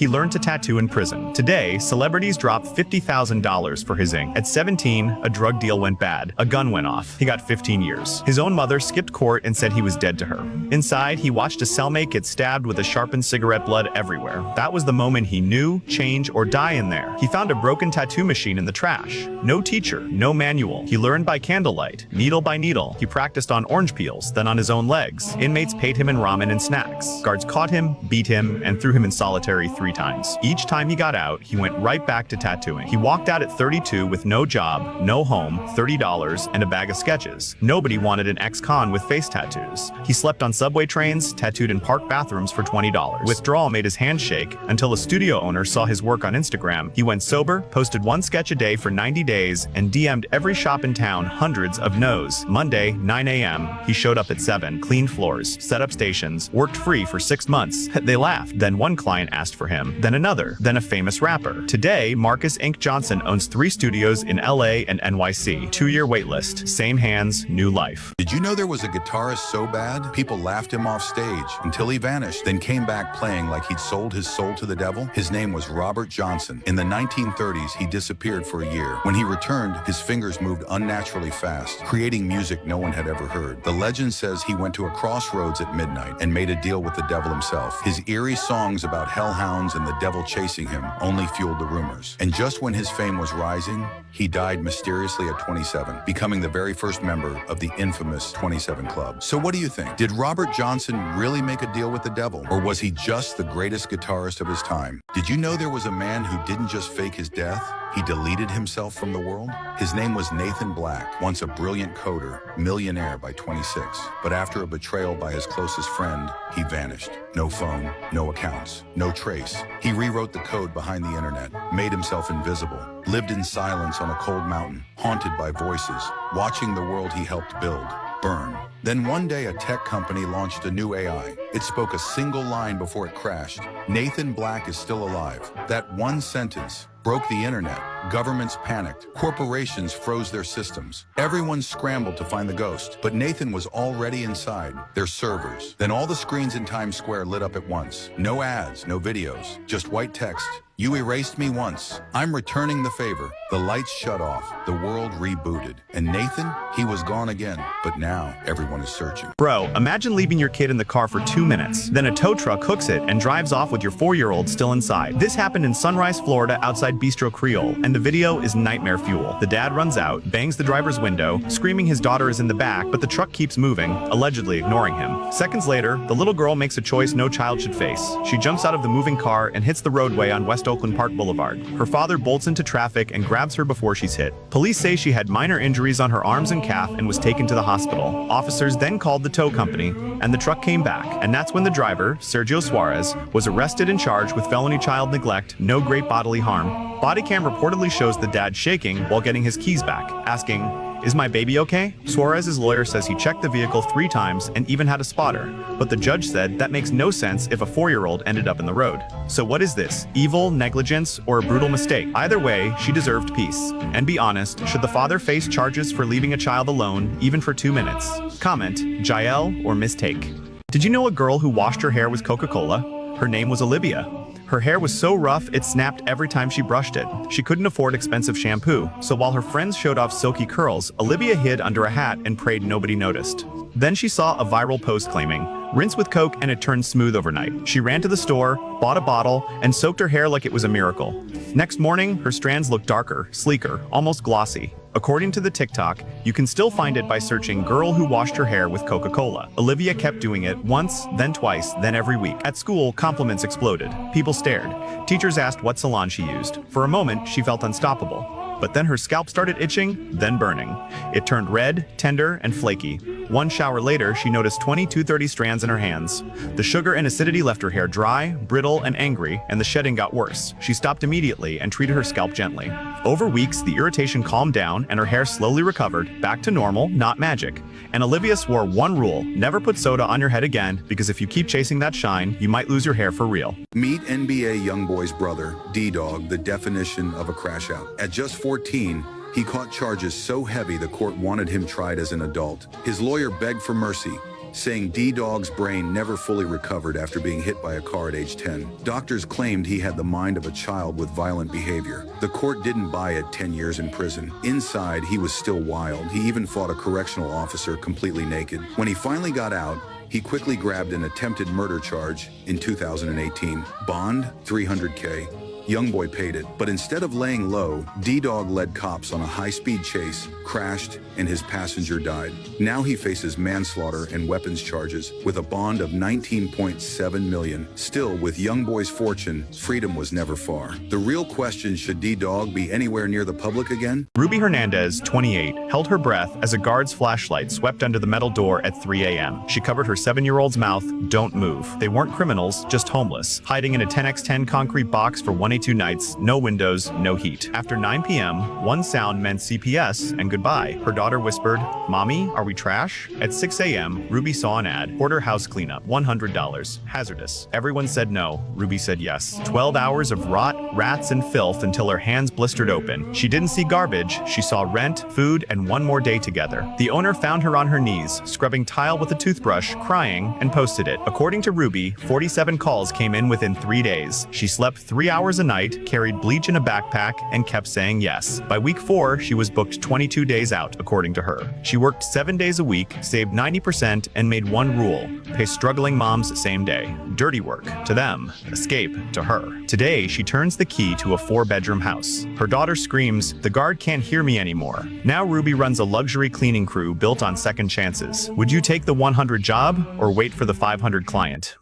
He learned to tattoo in prison. Today, celebrities drop $50,000 for his ink. At 17, a drug deal went bad. A gun went off. He got 15 years. His own mother skipped court and said he was dead to her. Inside, he watched a cellmate get stabbed with a sharpened cigarette, blood everywhere. That was the moment he knew, change or die in there. He found a broken tattoo machine in the trash. No teacher, no manual. He learned by candlelight, needle by needle. He practiced on orange peels, then on his own legs. Inmates paid him in ramen and snacks. Guards caught him, beat him, and threw him in solitary 3 times. Each time he got out, he went right back to tattooing. He walked out at 32 with no job, no home, $30, and a bag of sketches. Nobody wanted an ex-con with face tattoos. He slept on subway trains, tattooed in park bathrooms for $20. Withdrawal made his hands shake until a studio owner saw his work on Instagram. He went sober, posted 1 sketch a day for 90 days, and DM'd every shop in town hundreds of no's. Monday, 9 a.m., he showed up at 7, cleaned floors, set up stations, worked free for 6 months. They laughed. Then one client asked for him, then another, then a famous rapper. Today, Marcus Ink Johnson owns 3 studios in LA and NYC. 2-year waitlist, same hands, new life. Did you know there was a guitarist so bad, people laughed him off stage until he vanished, then came back playing like he'd sold his soul to the devil? His name was Robert Johnson. In the 1930s, he disappeared for a year. When he returned, his fingers moved unnaturally fast, creating music no one had ever heard. The legend says he went to a crossroads at midnight and made a deal with the devil himself. His eerie songs about hellhounds and the devil chasing him only fueled the rumors. And just when his fame was rising, he died mysteriously at 27, becoming the very first member of the infamous 27 Club. So what do you think? Did Robert Johnson really make a deal with the devil? Or was he just the greatest guitarist of his time? Did you know there was a man who didn't just fake his death? He deleted himself from the world? His name was Nathan Black, once a brilliant coder, millionaire by 26. But after a betrayal by his closest friend, he vanished. No phone, no accounts, no trace. He rewrote the code behind the internet, made himself invisible, lived in silence on a cold mountain, haunted by voices, watching the world he helped build burn. Then one day a tech company launched a new AI. It spoke a single line before it crashed. Nathan Black is still alive. That one sentence broke the internet. Governments panicked. Corporations froze their systems. Everyone scrambled to find the ghost. But Nathan was already inside their servers. Then all the screens in Times Square lit up at once. No ads, no videos, just white text. You erased me once. I'm returning the favor. The lights shut off. The world rebooted. And Nathan, he was gone again. But now everyone is searching. Bro, imagine leaving your kid in the car for 2 minutes. Then a tow truck hooks it and drives off with your 4-year-old still inside. This happened in Sunrise, Florida, outside Bistro Creole, and the video is nightmare fuel. The dad runs out, bangs the driver's window, screaming his daughter is in the back, but the truck keeps moving, allegedly ignoring him. Seconds later, the little girl makes a choice no child should face. She jumps out of the moving car and hits the roadway on West Oakland Park Boulevard. Her father bolts into traffic and grabs her before she's hit. Police say she had minor injuries on her arms and calf and was taken to the hospital. Officers then called the tow company, and the truck came back. And that's when the driver, Sergio Suarez, was arrested and charged with felony child neglect, no great bodily harm. Body cam reportedly shows the dad shaking while getting his keys back, asking, "Is my baby okay?" Suarez's lawyer says he checked the vehicle 3 times and even had a spotter, but the judge said that makes no sense if a 4-year-old ended up in the road. So what is this? Evil, negligence, or a brutal mistake? Either way, she deserved peace. And be honest, should the father face charges for leaving a child alone, even for 2 minutes? Comment, Jael or mistake. Did you know a girl who washed her hair with Coca-Cola? Her name was Olivia. Her hair was so rough it snapped every time she brushed it. She couldn't afford expensive shampoo, so while her friends showed off silky curls, Olivia hid under a hat and prayed nobody noticed. Then she saw a viral post claiming, "Rinse with Coke and it turns smooth overnight." She ran to the store, bought a bottle, and soaked her hair like it was a miracle. Next morning, her strands looked darker, sleeker, almost glossy. According to the TikTok, you can still find it by searching "girl who washed her hair with Coca-Cola." Olivia kept doing it once, then twice, then every week. At school, compliments exploded. People stared. Teachers asked what salon she used. For a moment, she felt unstoppable. But then her scalp started itching, then burning. It turned red, tender, and flaky. One shower later, she noticed 20 230 strands in her hands. The sugar and acidity left her hair dry, brittle, and angry, and the shedding got worse. She stopped immediately and treated her scalp gently. Over weeks, the irritation calmed down and her hair slowly recovered, back to normal, not magic. And Olivia swore one rule: never put soda on your head again, because if you keep chasing that shine, you might lose your hair for real. Meet NBA Youngboy's brother, D-Dog, the definition of a crash out. At just 14, he caught charges so heavy the court wanted him tried as an adult. His lawyer begged for mercy, saying D-Dog's brain never fully recovered after being hit by a car at age 10. Doctors claimed he had the mind of a child with violent behavior. The court didn't buy it 10 years in prison. Inside, he was still wild. He even fought a correctional officer completely naked. When he finally got out, he quickly grabbed an attempted murder charge in 2018. Bond, $300K. Youngboy paid it, but instead of laying low, D-Dog led cops on a high-speed chase, crashed, and his passenger died. Now he faces manslaughter and weapons charges with a bond of $19.7 million. Still, with Youngboy's fortune, freedom was never far. The real question, should D-Dog be anywhere near the public again? Ruby Hernandez, 28, held her breath as a guard's flashlight swept under the metal door at 3 a.m. She covered her 7-year-old's mouth. Don't move. They weren't criminals, just homeless, hiding in a 10x10 concrete box for 182 nights, no windows, no heat. After 9 p.m., one sound meant CPS and goodbye. Her daughter whispered, "Mommy, are we trash?" At 6 a.m., Ruby saw an ad. Porter house cleanup, $100. Hazardous. Everyone said no. Ruby said yes. 12 hours of rot, rats, and filth until her hands blistered open. She didn't see garbage. She saw rent, food, and one more day together. The owner found her on her knees, scrubbing tile with a toothbrush, crying, and posted it. According to Ruby, 47 calls came in within 3 days. She slept 3 hours a night, carried bleach in a backpack, and kept saying yes. By week 4, she was booked 22 days out, according to her. She worked 7 days a week, saved 90%, and made one rule: pay struggling moms same day. Dirty work to them, escape to her. Today, she turns the key to a 4-bedroom house. Her daughter screams, "The guard can't hear me anymore." Now Ruby runs a luxury cleaning crew built on second chances. Would you take the 100 job or wait for the 500 client?